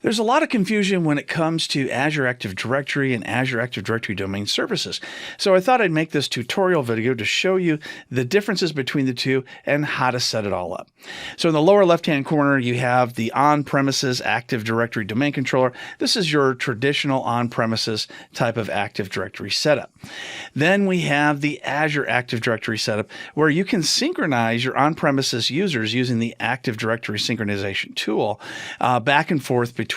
There's a lot of confusion when it comes to Azure Active Directory and Azure Active Directory Domain Services. So I thought I'd make this tutorial video to show you the differences between the two and how to set it all up. So in the lower left-hand corner, you have the on-premises Active Directory Domain Controller. This is your traditional on-premises type of Active Directory setup. Then we have the Azure Active Directory setup, where you can synchronize your on-premises users using the Active Directory synchronization tool back and forth between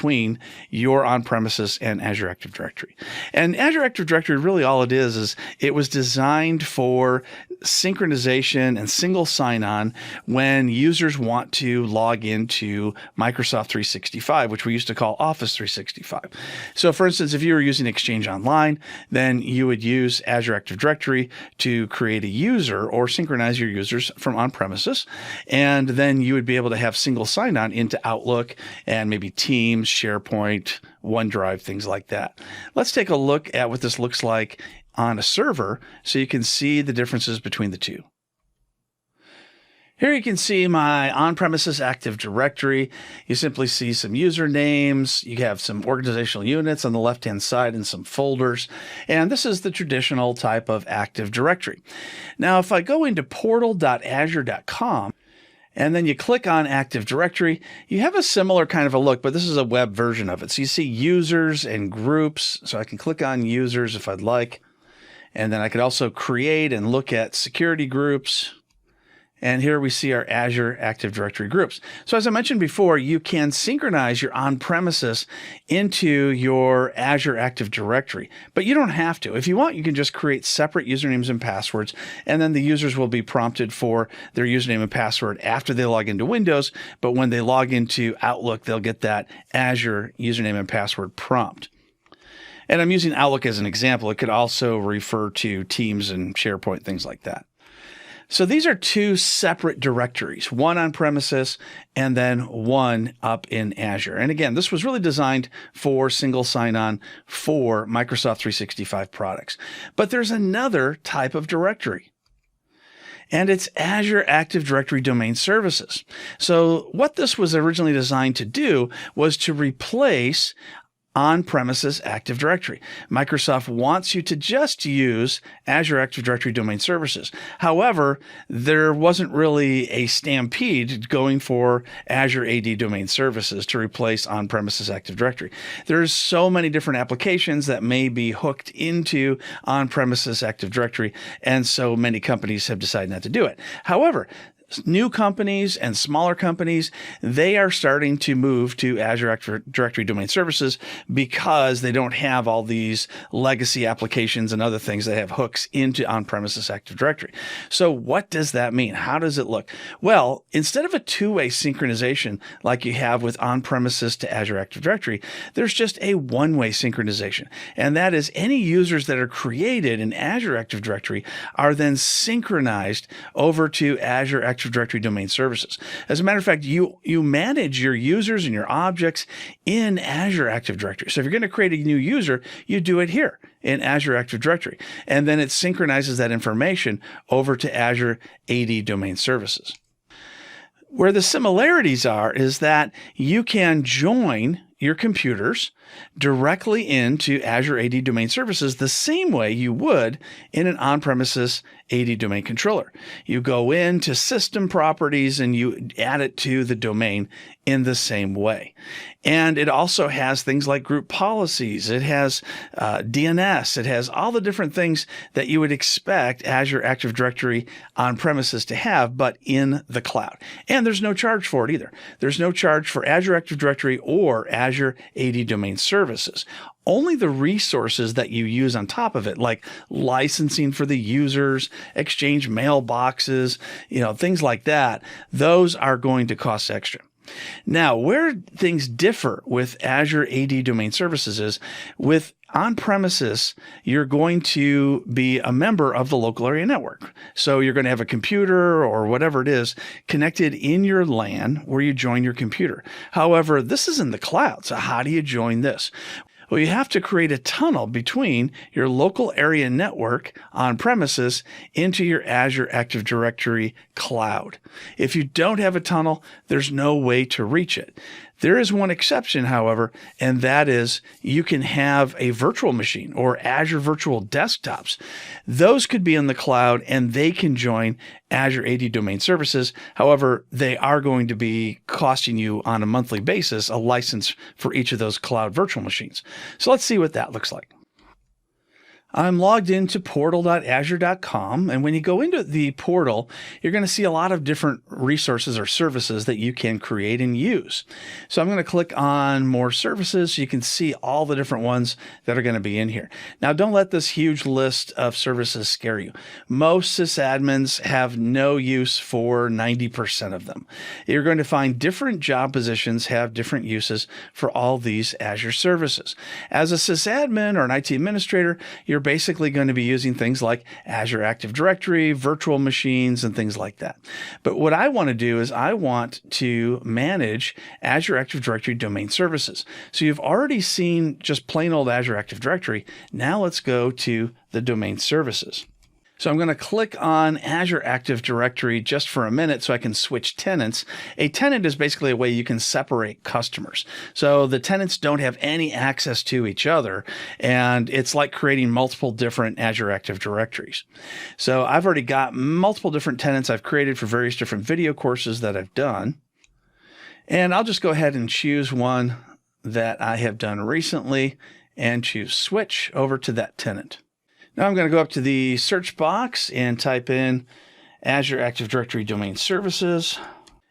your on-premises and Azure Active Directory. And Azure Active Directory, really all it is it was designed for synchronization and single sign-on when users want to log into Microsoft 365, which we used to call Office 365. So for instance, if you were using Exchange Online, then you would use Azure Active Directory to create a user or synchronize your users from on-premises. And then you would be able to have single sign-on into Outlook and maybe Teams, SharePoint, OneDrive, things like that. Let's take a look at what this looks like on a server so you can see the differences between the two. Here you can see my on-premises Active Directory. You simply see some usernames. You have some organizational units on the left-hand side and some folders. And this is the traditional type of Active Directory. Now, if I go into portal.azure.com, and then you click on Active Directory, you have a similar kind of a look, but this is a web version of it. So you see users and groups. So I can click on users if I'd like. And then I could also create and look at security groups. And here we see our Azure Active Directory groups. So as I mentioned before, you can synchronize your on-premises into your Azure Active Directory, but you don't have to. If you want, you can just create separate usernames and passwords, and then the users will be prompted for their username and password after they log into Windows, but when they log into Outlook, they'll get that Azure username and password prompt. And I'm using Outlook as an example. It could also refer to Teams and SharePoint, things like that. So these are two separate directories, one on premises and then one up in Azure. And again, this was really designed for single sign-on for Microsoft 365 products. But there's another type of directory, and it's Azure Active Directory Domain Services. So what this was originally designed to do was to replace on-premises Active Directory. Microsoft wants you to just use Azure Active Directory Domain Services. However, there wasn't really a stampede going for Azure AD Domain Services to replace on-premises Active Directory. There's so many different applications that may be hooked into on-premises Active Directory, and so many companies have decided not to do it. However, new companies and smaller companies, they are starting to move to Azure Active Directory Domain Services because they don't have all these legacy applications and other things that have hooks into on-premises Active Directory. So what does that mean? How does it look? Well, instead of a two-way synchronization like you have with on-premises to Azure Active Directory, there's just a one-way synchronization. And that is any users that are created in Azure Active Directory are then synchronized over to Azure Active Directory Domain Services. As a matter of fact, you manage your users and your objects in Azure Active Directory. So if you're going to create a new user, you do it here in Azure Active Directory. And then it synchronizes that information over to Azure AD Domain Services. Where the similarities are is that you can join your computers directly into Azure AD Domain Services the same way you would in an on-premises AD Domain Controller. You go into System Properties and you add it to the domain in the same way. And it also has things like group policies. It has DNS. It has all the different things that you would expect Azure Active Directory on-premises to have, but in the cloud. And there's no charge for it either. There's no charge for Azure Active Directory or Azure AD Domain Services. Only the resources that you use on top of it, like licensing for the users, Exchange mailboxes, things like that, those are going to cost extra. Now, where things differ with Azure AD Domain Services is with on-premises, you're going to be a member of the local area network. So you're going to have a computer or whatever it is connected in your LAN where you join your computer. However, this is in the cloud. So how do you join this? Well, you have to create a tunnel between your local area network on premises into your Azure Active Directory cloud. If you don't have a tunnel, there's no way to reach it. There is one exception, however, and that is you can have a virtual machine or Azure virtual desktops. Those could be in the cloud and they can join Azure AD Domain Services. However, they are going to be costing you on a monthly basis a license for each of those cloud virtual machines. So let's see what that looks like. I'm logged into portal.azure.com, and when you go into the portal, you're going to see a lot of different resources or services that you can create and use. So I'm going to click on More Services so you can see all the different ones that are going to be in here. Now, don't let this huge list of services scare you. Most sysadmins have no use for 90% of them. You're going to find different job positions have different uses for all these Azure services. As a sysadmin or an IT administrator, you're basically going to be using things like Azure Active Directory, virtual machines, and things like that. But what I want to do is I want to manage Azure Active Directory domain services. So you've already seen just plain old Azure Active Directory. Now let's go to the domain services. So I'm going to click on Azure Active Directory just for a minute so I can switch tenants. A tenant is basically a way you can separate customers. So the tenants don't have any access to each other, and it's like creating multiple different Azure Active Directories. So I've already got multiple different tenants I've created for various different video courses that I've done. And I'll just go ahead and choose one that I have done recently and choose switch over to that tenant. Now I'm going to go up to the search box and type in Azure Active Directory Domain Services.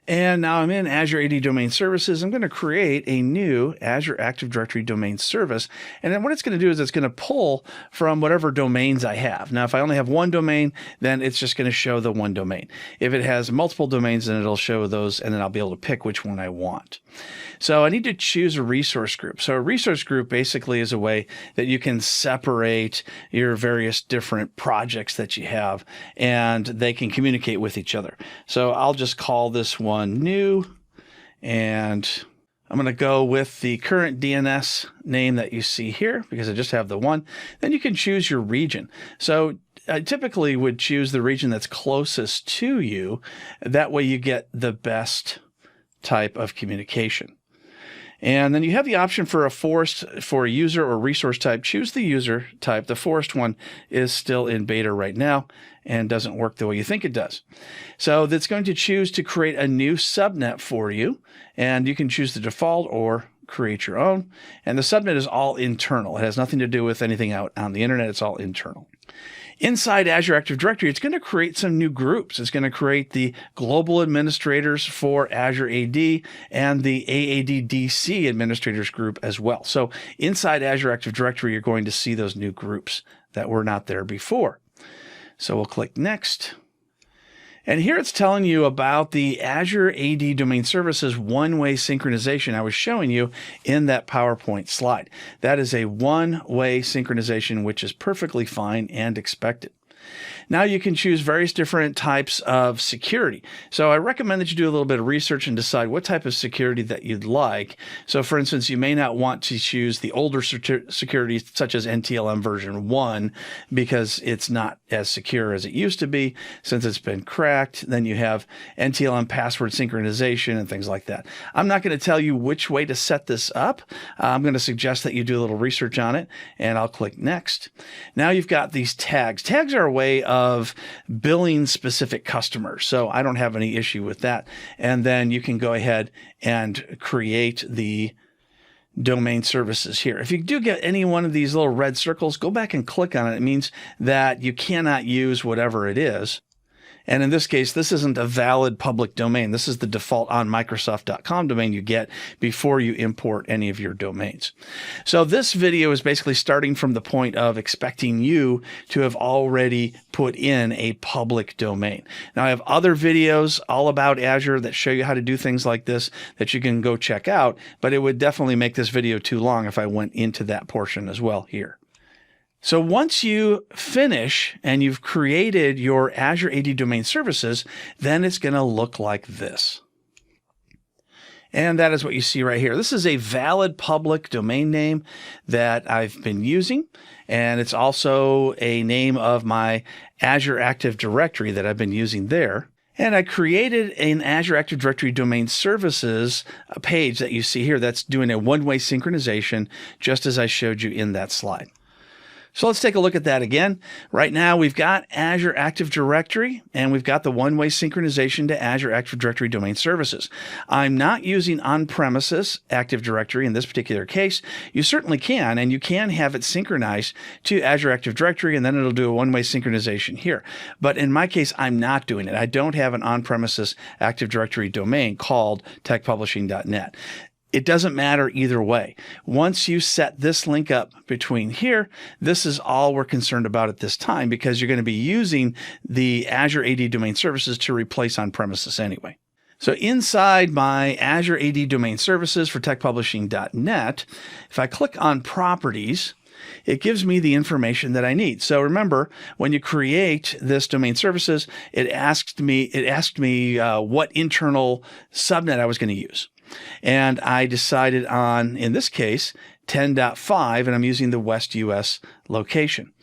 And now I'm in Azure AD Domain Services. I'm going to create a new Azure Active Directory Domain Service. And then what it's going to do is it's going to pull from whatever domains I have. Now, if I only have one domain, then it's just going to show the one domain. If it has multiple domains, then it'll show those, and then I'll be able to pick which one I want. So I need to choose a resource group. So a resource group basically is a way that you can separate your various different projects that you have, and they can communicate with each other. So I'll just call this one new, and I'm going to go with the current DNS name that you see here because I just have the one. Then you can choose your region. So I typically would choose the region that's closest to you. That way you get the best type of communication. And then you have the option for a user or resource type. Choose the user type. The forest one is still in beta right now and doesn't work the way you think it does. So that's going to choose to create a new subnet for you. And you can choose the default or create your own. And the subnet is all internal. It has nothing to do with anything out on the internet. It's all internal. Inside Azure Active Directory, it's going to create some new groups. It's going to create the global administrators for Azure AD and the AAD-DC administrators group as well. So inside Azure Active Directory, you're going to see those new groups that were not there before. So we'll click Next. And here it's telling you about the Azure AD Domain Services one-way synchronization I was showing you in that PowerPoint slide. That is a one-way synchronization, which is perfectly fine and expected. Now you can choose various different types of security. So I recommend that you do a little bit of research and decide what type of security that you'd like. So for instance, you may not want to choose the older security such as NTLM version 1 because it's not as secure as it used to be since it's been cracked. Then you have NTLM password synchronization and things like that. I'm not going to tell you which way to set this up. I'm going to suggest that you do a little research on it, and I'll click Next. Now you've got these tags. Tags are a way of billing specific customers. So I don't have any issue with that. And then you can go ahead and create the domain services here. If you do get any one of these little red circles, go back and click on it. It means that you cannot use whatever it is. And in this case, this isn't a valid public domain. This is the default on Microsoft.com domain you get before you import any of your domains. So this video is basically starting from the point of expecting you to have already put in a public domain. Now, I have other videos all about Azure that show you how to do things like this that you can go check out, but it would definitely make this video too long if I went into that portion as well here. So once you finish and you've created your Azure AD Domain Services, then it's going to look like this. And that is what you see right here. This is a valid public domain name that I've been using. And it's also a name of my Azure Active Directory that I've been using there. And I created an Azure Active Directory Domain Services page that you see here that's doing a one-way synchronization, just as I showed you in that slide. So let's take a look at that again. Right now, we've got Azure Active Directory, and we've got the one-way synchronization to Azure Active Directory Domain Services. I'm not using on-premises Active Directory in this particular case. You certainly can, and you can have it synchronized to Azure Active Directory, and then it'll do a one-way synchronization here. But in my case, I'm not doing it. I don't have an on-premises Active Directory domain called techpublishing.net. It doesn't matter either way. Once you set this link up between here, this is all we're concerned about at this time, because you're going to be using the Azure AD Domain Services to replace on-premises anyway. So inside my Azure AD Domain Services for techpublishing.net, if I click on Properties, it gives me the information that I need. So remember, when you create this domain services, it asked me what internal subnet I was going to use. And I decided on, in this case, 10.5, and I'm using the West US location.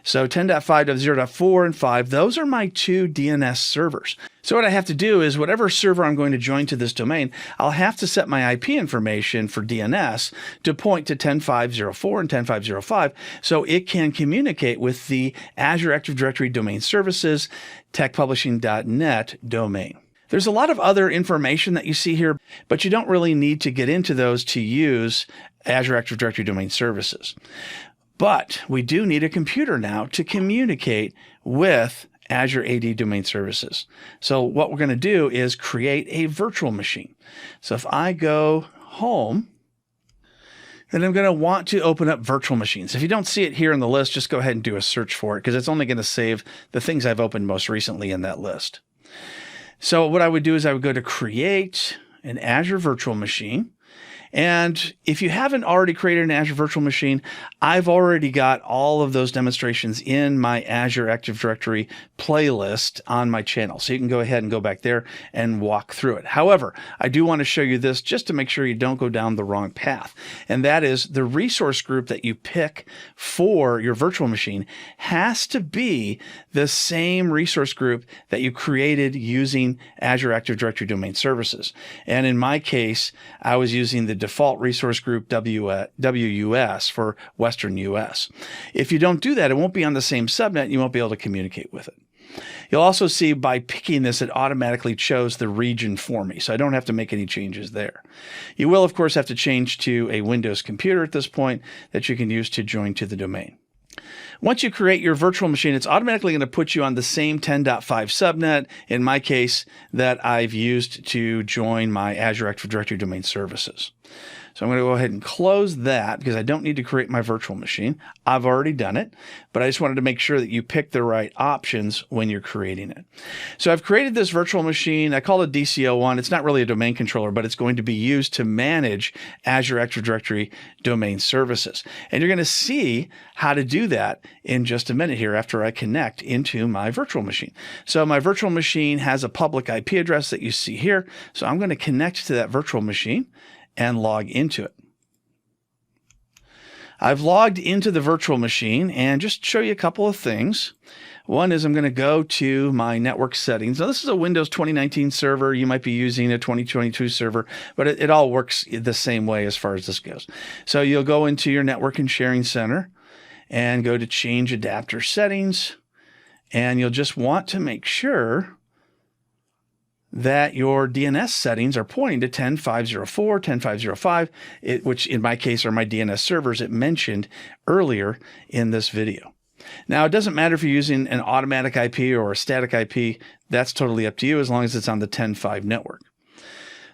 So 10.5.0.4 and 5, those are my two DNS servers. So what I have to do is whatever server I'm going to join to this domain, I'll have to set my IP information for DNS to point to 10.5.0.4 and 10.5.0.5 so it can communicate with the Azure Active Directory Domain Services techpublishing.net domain. There's a lot of other information that you see here, but you don't really need to get into those to use Azure Active Directory Domain Services. But we do need a computer now to communicate with Azure AD Domain Services. So what we're going to do is create a virtual machine. So if I go home, then I'm going to want to open up virtual machines. If you don't see it here in the list, just go ahead and do a search for it, because it's only going to save the things I've opened most recently in that list. So what I would do is I would go to create an Azure virtual machine. And if you haven't already created an Azure virtual machine, I've already got all of those demonstrations in my Azure Active Directory playlist on my channel. So you can go ahead and go back there and walk through it. However, I do want to show you this just to make sure you don't go down the wrong path. And that is the resource group that you pick for your virtual machine has to be the same resource group that you created using Azure Active Directory Domain Services. And in my case, I was using the default resource group WUS for Western US. If you don't do that, it won't be on the same subnet. You won't be able to communicate with it. You'll also see by picking this, it automatically chose the region for me, so I don't have to make any changes there. You will, of course, have to change to a Windows computer at this point that you can use to join to the domain. Once you create your virtual machine, it's automatically going to put you on the same 10.5 subnet, in my case, that I've used to join my Azure Active Directory Domain Services. So I'm going to go ahead and close that because I don't need to create my virtual machine. I've already done it, but I just wanted to make sure that you pick the right options when you're creating it. So I've created this virtual machine. I call it DCO1. It's not really a domain controller, but it's going to be used to manage Azure Active Directory Domain Services. And you're going to see how to do that in just a minute here after I connect into my virtual machine. So my virtual machine has a public IP address that you see here. So I'm going to connect to that virtual machine and log into it. I've logged into the virtual machine and just show you a couple of things. One is I'm going to go to my network settings. Now, this is a Windows 2019 server. You might be using a 2022 server, but it all works the same way as far as this goes. So you'll go into your network and sharing center and go to change adapter settings. And you'll just want to make sure that your DNS settings are pointing to 10.5.0.4, 10.5.0.5, which in my case are my DNS servers it mentioned earlier in this video. Now, it doesn't matter if you're using an automatic IP or a static IP. That's totally up to you as long as it's on the 10.5 network.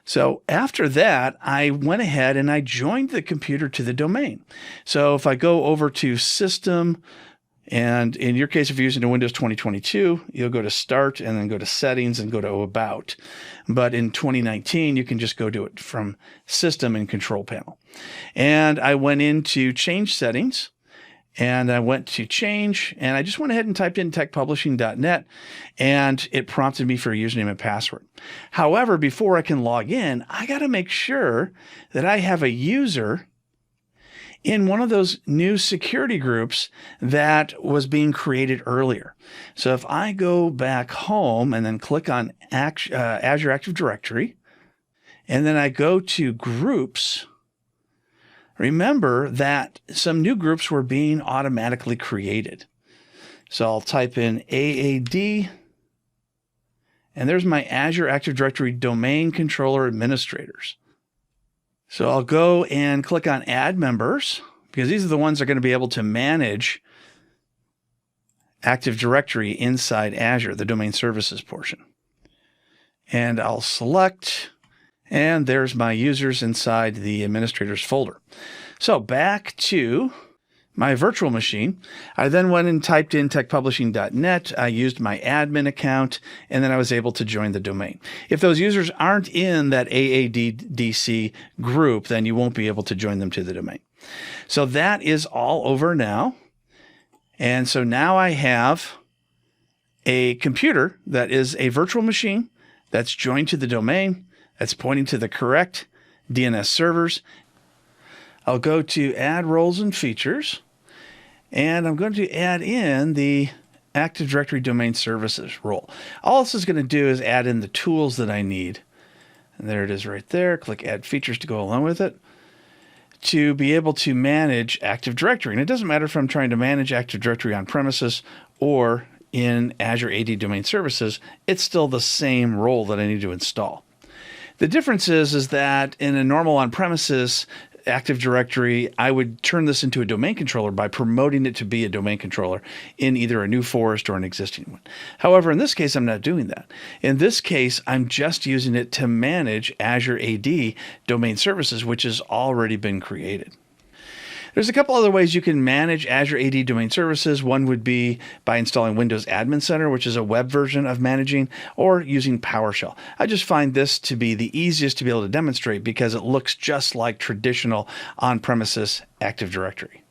So after that, I went ahead and I joined the computer to the domain. So if I go over to System, and in your case, if you're using a Windows 2022, you'll go to Start and then go to Settings and go to About. But in 2019, you can just go to it from System and Control Panel. And I went into Change Settings, and I went to Change, and I just went ahead and typed in techpublishing.net, and it prompted me for a username and password. However, before I can log in, I got to make sure that I have a user in one of those new security groups that was being created earlier. So if I go back home and then click on Azure Active Directory, and then I go to groups, remember that some new groups were being automatically created. So I'll type in AAD, and there's my Azure Active Directory Domain Controller Administrators. So I'll go and click on Add Members, because these are the ones that are going to be able to manage Active Directory inside Azure, the domain services portion. And I'll select, and there's my users inside the administrators folder. So back to my virtual machine. I then went and typed in techpublishing.net. I used my admin account, and then I was able to join the domain. If those users aren't in that AADDC group, then you won't be able to join them to the domain. So that is all over now. And so now I have a computer that is a virtual machine that's joined to the domain, that's pointing to the correct DNS servers. I'll go to Add Roles and Features, and I'm going to add in the Active Directory Domain Services role. All this is going to do is add in the tools that I need. And there it is right there. Click Add Features to go along with it to be able to manage Active Directory. And it doesn't matter if I'm trying to manage Active Directory on premises or in Azure AD Domain Services, it's still the same role that I need to install. The difference is that in a normal on-premises Active Directory, I would turn this into a domain controller by promoting it to be a domain controller in either a new forest or an existing one. However, in this case, I'm not doing that. In this case, I'm just using it to manage Azure AD Domain Services, which has already been created. There's a couple other ways you can manage Azure AD Domain Services. One would be by installing Windows Admin Center, which is a web version of managing, or using PowerShell. I just find this to be the easiest to be able to demonstrate because it looks just like traditional on-premises Active Directory.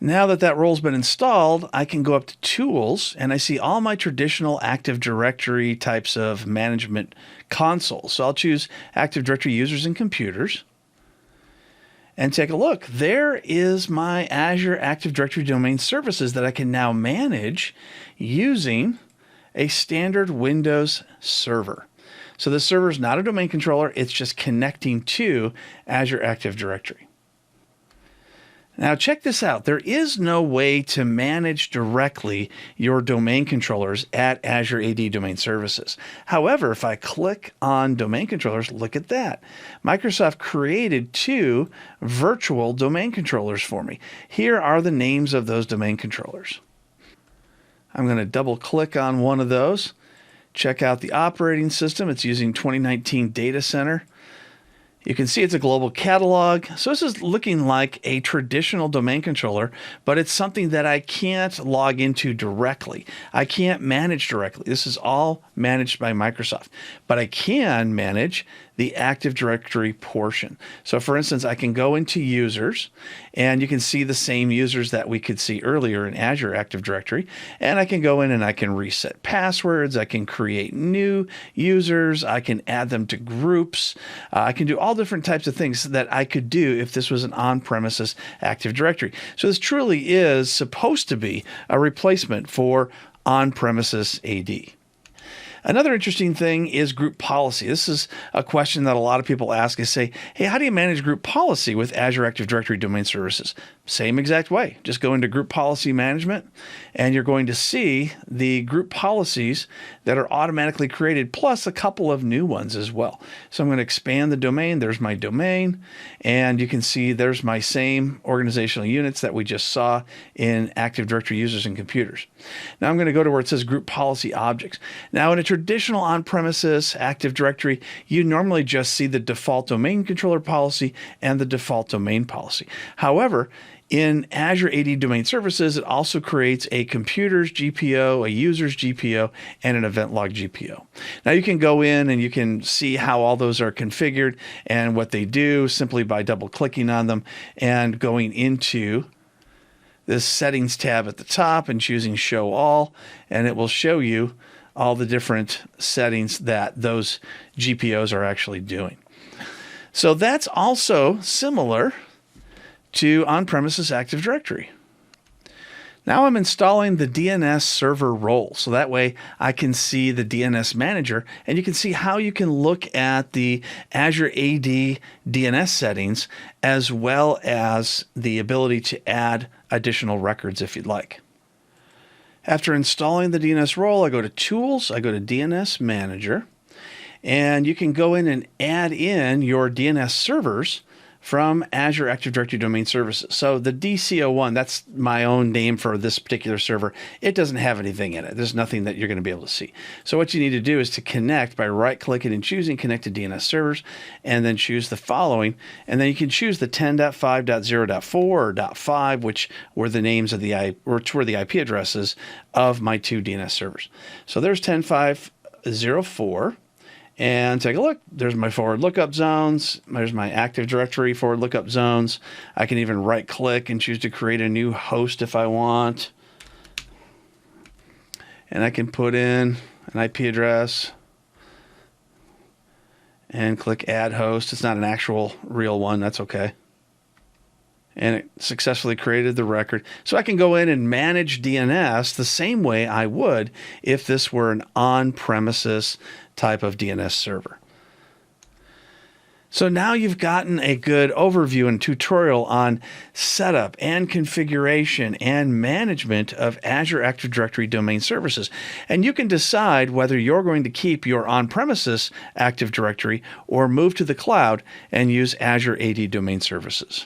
Now that that role's been installed, I can go up to Tools, and I see all my traditional Active Directory types of management consoles. So I'll choose Active Directory Users and Computers, and take a look. There is my Azure Active Directory Domain Services that I can now manage using a standard Windows server. So the server is not a domain controller, it's just connecting to Azure Active Directory. Now check this out. There is no way to manage directly your domain controllers at Azure AD Domain Services. However, if I click on domain controllers, look at that. Microsoft created 2 virtual domain controllers for me. Here are the names of those domain controllers. I'm going to double click on one of those. Check out the operating system. It's using 2019 Data Center. You can see it's a global catalog. So this is looking like a traditional domain controller, but it's something that I can't log into directly. I can't manage directly. This is all managed by Microsoft, but I can manage the Active Directory portion. So for instance, I can go into users, and you can see the same users that we could see earlier in Azure Active Directory. And I can go in and I can reset passwords. I can create new users. I can add them to groups. I can do all different types of things that I could do if this was an on-premises Active Directory. So this truly is supposed to be a replacement for on-premises AD. Another interesting thing is group policy. This is a question that a lot of people ask is say, hey, how do you manage group policy with Azure Active Directory Domain Services? Same exact way. Just go into group policy management, and you're going to see the group policies that are automatically created, plus a couple of new ones as well. So I'm going to expand the domain. There's my domain, and you can see there's my same organizational units that we just saw in Active Directory Users and Computers. Now I'm going to go to where it says Group Policy Objects. Now in a traditional on-premises Active Directory, you normally just see the default domain controller policy and the default domain policy. However, in Azure AD Domain Services, it also creates a computer's GPO, a user's GPO, and an event log GPO. Now you can go in and you can see how all those are configured and what they do simply by double-clicking on them and going into this settings tab at the top and choosing show all, and it will show you all the different settings that those GPOs are actually doing. So that's also similar to on-premises Active Directory. Now I'm installing the DNS server role, so that way I can see the DNS manager, and you can see how you can look at the Azure AD DNS settings, as well as the ability to add additional records if you'd like. After installing the DNS role, I go to Tools, I go to DNS Manager, and you can go in and add in your DNS servers from Azure Active Directory Domain Services. So the DC01, that's my own name for this particular server. It doesn't have anything in it. There's nothing that you're going to be able to see. So what you need to do is to connect by right-clicking and choosing Connect to DNS Servers, and then choose the following. And then you can choose the 10.5.0.4 or .5, which were the names of which were the IP addresses of my two DNS servers. So there's 10.5.0.4. And take a look. There's my forward lookup zones. There's my Active Directory forward lookup zones. I can even right click and choose to create a new host if I want. And I can put in an IP address and click add host. It's not an actual real one. That's okay. And it successfully created the record. So I can go in and manage DNS the same way I would if this were an on-premises type of DNS server. So now you've gotten a good overview and tutorial on setup and configuration and management of Azure Active Directory Domain Services. And you can decide whether you're going to keep your on-premises Active Directory or move to the cloud and use Azure AD Domain Services.